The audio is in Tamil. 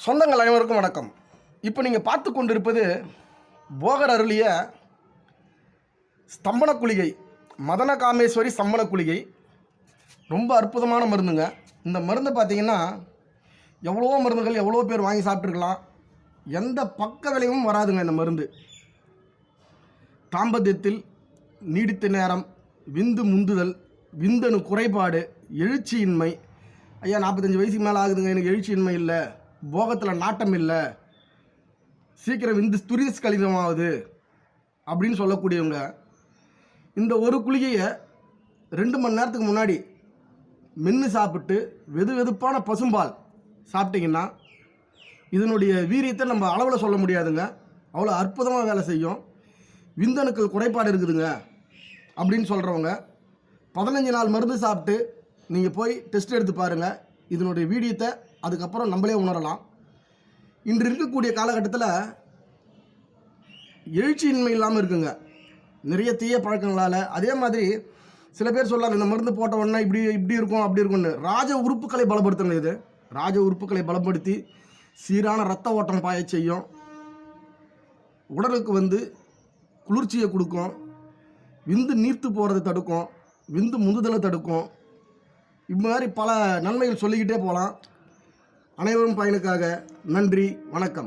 சொந்தங்கள் அனைவருக்கும் வணக்கம். இப்போ நீங்கள் பார்த்து கொண்டிருப்பது போகர் அருளிய ஸ்தம்பன குளிகை, மதன காமேஸ்வரி ஸ்தம்பன குளிகை. ரொம்ப அற்புதமான மருந்துங்க. இந்த மருந்து பார்த்திங்கன்னா எவ்வளோ மருந்துகள் எவ்வளோ பேர் வாங்கி சாப்பிட்ருக்கலாம். எந்த பக்க விளைவும் வராதுங்க இந்த மருந்து. தாம்பத்தியத்தில் நீடித்த நேரம், விந்து முந்துதல், விந்தணு குறைபாடு, எழுச்சியின்மை. ஐயா 45 வயசுக்கு மேலே ஆகுதுங்க, எனக்கு எழுச்சியின்மை இல்லை, போகத்தில் நாட்டம் இல்லை, சீக்கிரம் விந்து துரிதஸ்கலிதமாகுது அப்படின்னு சொல்லக்கூடியவங்க இந்த ஒரு குளிகையை 2 மணி நேரத்துக்கு முன்னாடி மென்று சாப்பிட்டு வெதுவெதுப்பான பசும்பால் சாப்பிட்டிங்கன்னா இதனுடைய வீரியத்தை நம்ம அளவில் சொல்ல முடியாதுங்க. அவ்வளோ அற்புதமாக வேலை செய்யும். விந்தணுக்கள் குறைபாடு இருக்குதுங்க அப்படின்னு சொல்கிறவங்க 15 நாள் மருந்து சாப்பிட்டு நீங்கள் போய் டெஸ்ட் எடுத்து பாருங்கள். இதனுடைய வீரியத்தை அதுக்கப்புறம் நம்மளே உணரலாம். இன்று இருக்கக்கூடிய காலகட்டத்தில் எழுச்சியின்மை இல்லாமல் இருக்குங்க, நிறைய தீய பழக்கங்களால். அதே மாதிரி சில பேர் சொல்லுவாங்க இந்த மருந்து போட்ட உடனே இப்படி இருக்கும் அப்படி இருக்கும்னு. ராஜ உறுப்புகளை பலப்படுத்துங்க. இது ராஜ உறுப்புகளை பலப்படுத்தி சீரான இரத்த ஓட்டம் பாய செய்யும். உடலுக்கு குளிர்ச்சியை கொடுக்கும். விந்து நீர்த்து போகிறத தடுக்கும். விந்து முந்துதலை தடுக்கும். இம்மாதிரி பல நன்மைகள் சொல்லிக்கிட்டே போகலாம். அனைவரும் பயனுக்காக. நன்றி, வணக்கம்.